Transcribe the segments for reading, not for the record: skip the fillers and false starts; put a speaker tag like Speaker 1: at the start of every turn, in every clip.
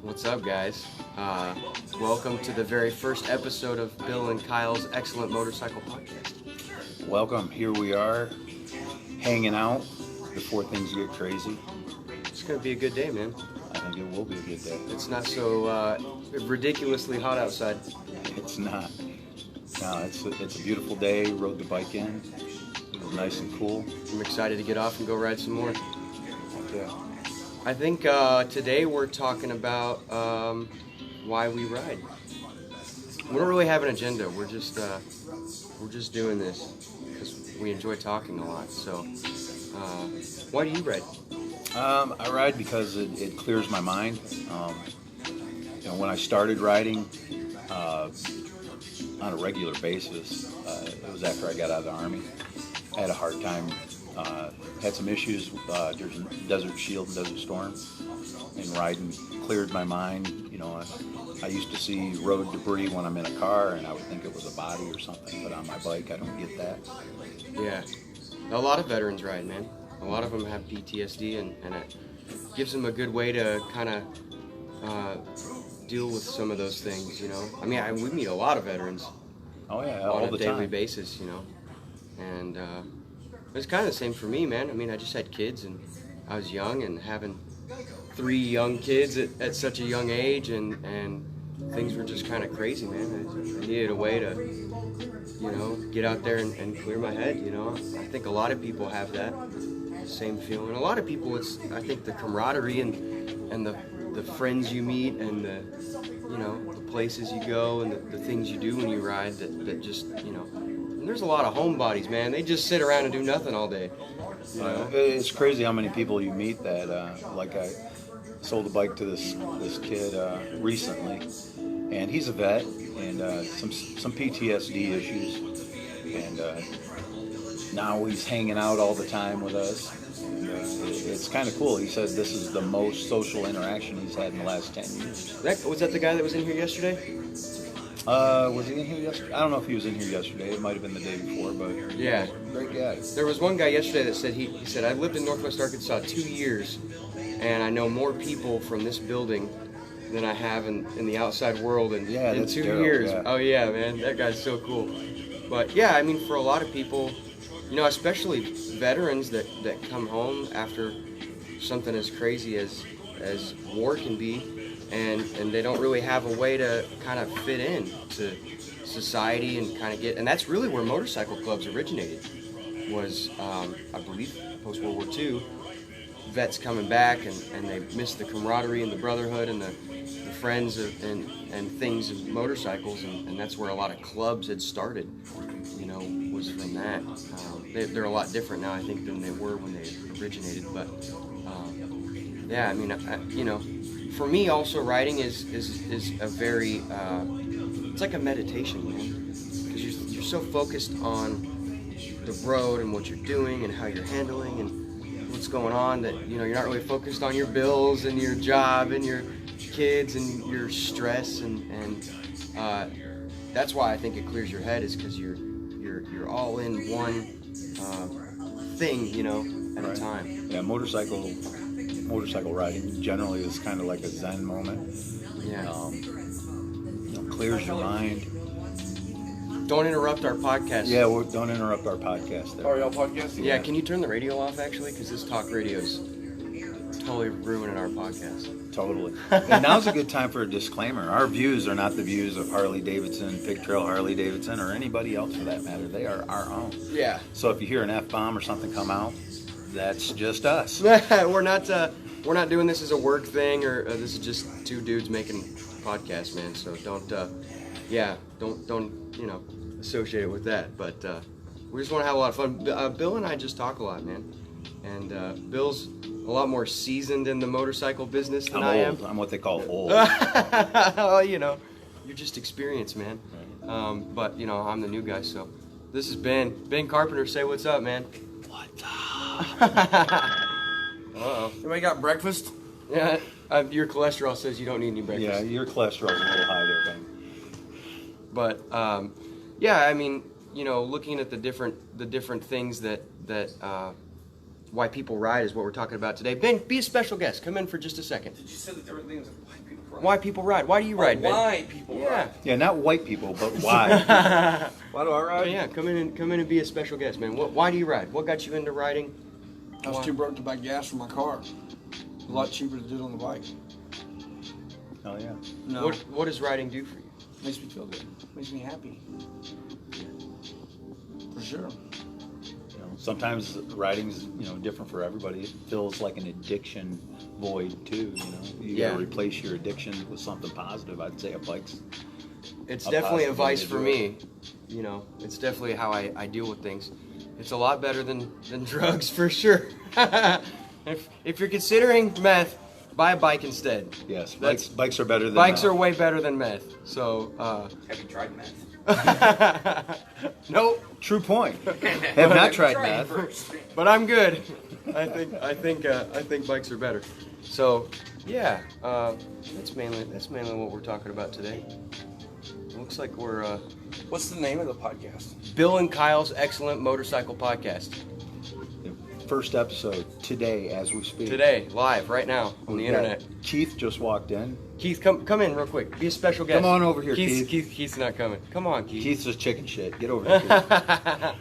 Speaker 1: What's up, guys? Welcome to the very first episode of Bill and Kyle's Excellent Motorcycle Podcast.
Speaker 2: Welcome. Here we are, hanging out before things get crazy.
Speaker 1: It's going to be a good day, man.
Speaker 2: I think it will be a good day.
Speaker 1: It's not so ridiculously hot outside.
Speaker 2: It's not. No, it's a beautiful day. Rode the bike in. It was nice and cool.
Speaker 1: I'm excited to get off and go ride some more.
Speaker 2: Yeah.
Speaker 1: I think today we're talking about why we ride. We don't really have an agenda. We're just doing this because we enjoy talking a lot. So, why do you ride?
Speaker 2: I ride because it clears my mind. When I started riding on a regular basis, it was after I got out of the Army. I had a hard time. Had some issues. There's Desert Shield and Desert Storm, and riding cleared my mind. I used to see road debris when I'm in a car, and I would think it was a body or something. But on my bike, I don't get that.
Speaker 1: Yeah, a lot of veterans ride, man. A lot of them have PTSD, and it gives them a good way to kind of deal with some of those things. I mean, we meet a lot of veterans.
Speaker 2: Oh yeah,
Speaker 1: on
Speaker 2: all
Speaker 1: a
Speaker 2: the
Speaker 1: daily
Speaker 2: time.
Speaker 1: basis, and it's kind of the same for me, man. I mean, I just had kids, and I was young, and having 3 young kids at such a young age, and things were just kind of crazy, man. I needed a way to, get out there and clear my head. I think a lot of people have that same feeling. A lot of people, I think the camaraderie and the friends you meet, and the places you go, and the things you do when you ride that just, and there's a lot of homebodies, man. They just sit around and do nothing all day.
Speaker 2: It's crazy how many people you meet that, like I sold a bike to this kid recently, and he's a vet, and some PTSD issues, and now he's hanging out all the time with us, and it's kind of cool. He said this is the most social interaction he's had in the last 10 years.
Speaker 1: Was that the guy that was in here yesterday?
Speaker 2: Was he in here yesterday? I don't know if he was in here yesterday. It might have been the day before, but
Speaker 1: Yeah.
Speaker 2: Great guy.
Speaker 1: There was one guy yesterday that said he said, I've lived in Northwest Arkansas 2 years, and I know more people from this building than I have in the outside world in 2
Speaker 2: Daryl,
Speaker 1: years.
Speaker 2: yeah.
Speaker 1: Oh yeah, man, that guy's so cool. But yeah, I mean, for a lot of people, especially veterans that come home after something as crazy as war can be, and they don't really have a way to kind of fit in to society and kind of and that's really where motorcycle clubs originated, was I believe post-World War II, vets coming back and they missed the camaraderie and the brotherhood and the friends and things of motorcycles, and that's where a lot of clubs had started, was from that. They're a lot different now, I think, than they were when they originated, but yeah, I mean, for me also riding is a very, it's like a meditation, man, because you're so focused on the road and what you're doing and how you're handling and what's going on that, you're not really focused on your bills and your job and your kids and your stress, and that's why I think it clears your head, is because you're all in one thing, at a time.
Speaker 2: Yeah, motorcycle riding generally is kind of like a Zen moment.
Speaker 1: Yeah.
Speaker 2: Clears your mind.
Speaker 1: Don't interrupt our podcast.
Speaker 2: Yeah, don't interrupt our podcast there.
Speaker 3: Are y'all podcasting?
Speaker 1: Yeah, can you turn the radio off, actually? Because this talk radio's totally ruining our podcast.
Speaker 2: Totally. And now's a good time for a disclaimer. Our views are not the views of Harley Davidson, Pig Trail Harley Davidson, or anybody else for that matter. They are our own.
Speaker 1: Yeah.
Speaker 2: So if you hear an F-bomb or something come out, that's just us.
Speaker 1: We're not doing this as a work thing, or this is just 2 dudes making podcasts, man. So don't associate it with that. But we just want to have a lot of fun. Bill and I just talk a lot, man. And Bill's a lot more seasoned in the motorcycle business than I am.
Speaker 2: I'm what they call old.
Speaker 1: Well, you're just experienced, man. But I'm the new guy. So this is Ben Carpenter. Say what's up, man.
Speaker 2: What's up?
Speaker 1: Uh-oh.
Speaker 3: Anybody got breakfast?
Speaker 1: Yeah, your cholesterol says you don't need any breakfast.
Speaker 2: Yeah, your cholesterol's a little high there, Ben.
Speaker 1: But yeah, I mean, looking at the different things that why people ride is what we're talking about today. Ben, be a special guest. Come in for just a second.
Speaker 3: Did you say that there were things of why people ride?
Speaker 1: Why people ride? Why do you ride, Ben?
Speaker 3: Why people ride?
Speaker 2: Yeah, not white people, but why?
Speaker 3: Why do I ride?
Speaker 1: Yeah, come in and be a special guest, man. Why do you ride? What got you into riding?
Speaker 4: I was too broke to buy gas for my car. A lot cheaper to do it on the bike.
Speaker 2: Oh yeah.
Speaker 4: No,
Speaker 1: What does riding do for you?
Speaker 4: makes me feel good. Makes me happy. For sure.
Speaker 2: You know, sometimes riding's different for everybody. It feels like an addiction void too. You
Speaker 1: Yeah.
Speaker 2: gotta replace your addiction with something positive. I'd say a bike's.
Speaker 1: It's
Speaker 2: A
Speaker 1: definitely a
Speaker 2: positive way
Speaker 1: vice
Speaker 2: to
Speaker 1: for
Speaker 2: do
Speaker 1: me. It's definitely how I deal with things. It's a lot better than drugs for sure. if you're considering meth, buy a bike instead.
Speaker 2: Yes,
Speaker 1: That's-
Speaker 2: bikes are better than
Speaker 1: Bikes are way better than meth. So,
Speaker 3: Have you tried meth?
Speaker 1: nope.
Speaker 2: True point. Have not tried meth.
Speaker 1: But I'm good. I think bikes are better. So, yeah, that's mainly what we're talking about today. Looks like we're
Speaker 3: What's the name of the podcast?
Speaker 1: Bill and Kyle's Excellent Motorcycle Podcast.
Speaker 2: First episode today as we speak.
Speaker 1: Today, live, right now, on the
Speaker 2: We've got-
Speaker 1: internet.
Speaker 2: Keith just walked in.
Speaker 1: Keith, come in real quick. Be a special guest.
Speaker 2: Come on over here, Keith.
Speaker 1: Keith's not coming. Come on, Keith.
Speaker 2: Keith's just chicken shit. Get over here, Keith.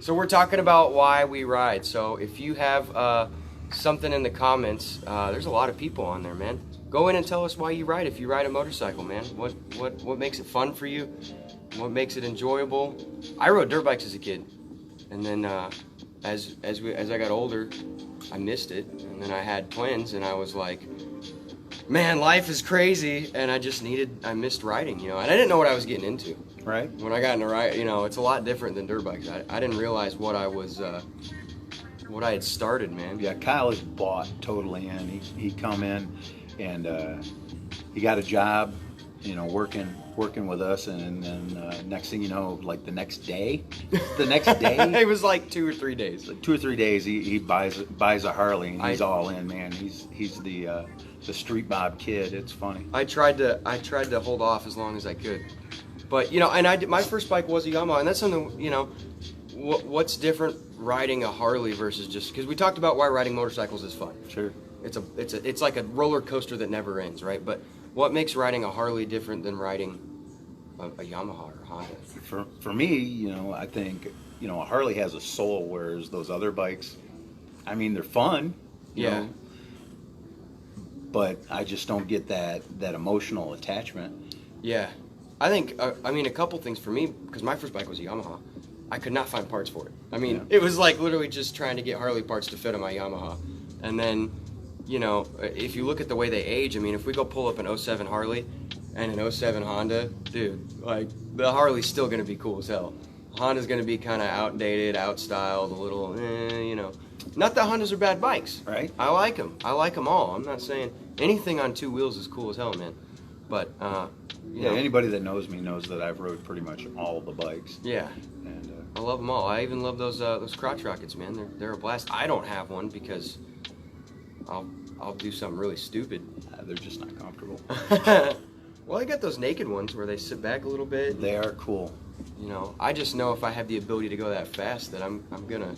Speaker 1: So we're talking about why we ride. So if you have something in the comments, there's a lot of people on there, man. Go in and tell us why you ride. If you ride a motorcycle, man, what makes it fun for you? What makes it enjoyable? I rode dirt bikes as a kid, and then as I got older, I missed it, and then I had twins, and I was like, man, life is crazy, and I missed riding, and I didn't know what I was getting into.
Speaker 2: Right?
Speaker 1: When I got into ride, it's a lot different than dirt bikes. I didn't realize what I had started, man.
Speaker 2: Yeah, Kyle is bought totally in. He come in and he got a job, working with us, and then next thing you know, like the next day,
Speaker 1: It was like 2 or 3 days.
Speaker 2: 2 or 3 days, he buys a Harley, and he's all in, man. He's the street mob kid. It's funny.
Speaker 1: I tried to hold off as long as I could, but my first bike was a Yamaha, and that's something what's different riding a Harley versus just because we talked about why riding motorcycles is fun.
Speaker 2: Sure.
Speaker 1: It's like a roller coaster that never ends, right? But what makes riding a Harley different than riding a Yamaha or Honda?
Speaker 2: For me, I think a Harley has a soul, whereas those other bikes, I mean, they're fun. you
Speaker 1: Yeah.
Speaker 2: know, but I just don't get that emotional attachment.
Speaker 1: Yeah. I think, a couple things for me, because my first bike was a Yamaha. I could not find parts for it. It was like literally just trying to get Harley parts to fit on my Yamaha. And then, if you look at the way they age, if we go pull up an 07 Harley and an 07 Honda, dude, like, the Harley's still going to be cool as hell. Honda's going to be kind of outdated, outstyled, a little, Not that Hondas are bad bikes.
Speaker 2: Right.
Speaker 1: I like them. I like them all. I'm not saying anything on two wheels is cool as hell, man. But,
Speaker 2: anybody that knows me knows that I've rode pretty much all the bikes.
Speaker 1: Yeah.
Speaker 2: And
Speaker 1: I love them all. I even love those crotch rockets, man. They're a blast. I don't have one because I'll do something really stupid.
Speaker 2: they're just not comfortable.
Speaker 1: Well, I got those naked ones where they sit back a little bit.
Speaker 2: They are cool.
Speaker 1: I just know if I have the ability to go that fast that I'm gonna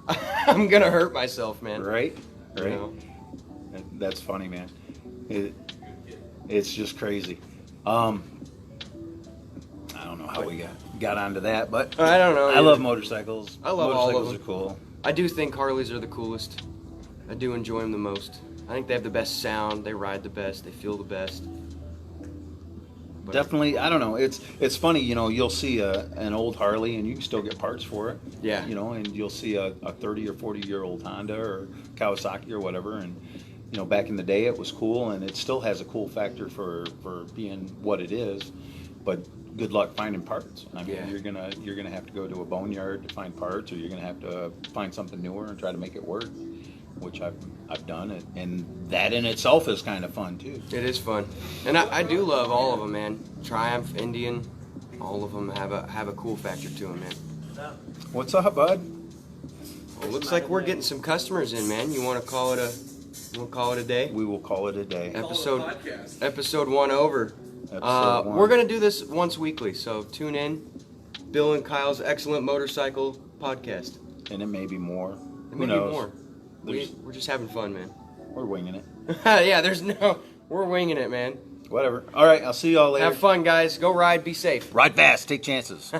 Speaker 1: I'm gonna hurt myself, man.
Speaker 2: Right?
Speaker 1: You
Speaker 2: Right.
Speaker 1: know?
Speaker 2: That's funny, man. It's just crazy. I don't know how we got onto that, but
Speaker 1: I don't know.
Speaker 2: I love motorcycles.
Speaker 1: I love all of
Speaker 2: motorcycles
Speaker 1: them.
Speaker 2: are cool.
Speaker 1: I do think Harleys are the coolest. I do enjoy them the most. I think they have the best sound. They ride the best. They feel the best. But
Speaker 2: Definitely, I don't know. It's funny, you'll see an old Harley and you can still get parts for it.
Speaker 1: Yeah.
Speaker 2: And you'll see a 30 or 40-year-old Honda or Kawasaki or whatever, and back in the day it was cool, and it still has a cool factor for being what it is. But good luck finding parts.
Speaker 1: Yeah.
Speaker 2: You're gonna have to go to a boneyard to find parts, or you're gonna have to find something newer and try to make it work, which I've done it, and that in itself is kind of fun too.
Speaker 1: It is fun, and I do love all of them, man. Triumph, Indian, all of them have a cool factor to them, man.
Speaker 2: What's up, bud?
Speaker 1: Well, looks like we're getting some customers in, man. You want to call it a day?
Speaker 2: We will call it a day.
Speaker 1: Episode 1 over.
Speaker 2: Episode 1.
Speaker 1: We're gonna do this once weekly, so tune in. Bill and Kyle's Excellent Motorcycle Podcast.
Speaker 2: And it may be more.
Speaker 1: Maybe
Speaker 2: knows?
Speaker 1: more.
Speaker 2: There's-
Speaker 1: We're just having fun, man.
Speaker 2: We're winging it.
Speaker 1: Yeah, we're winging it, man.
Speaker 2: Whatever. All right, I'll see y'all later.
Speaker 1: Have fun, guys. Go ride. Be safe.
Speaker 2: Ride fast. Take chances.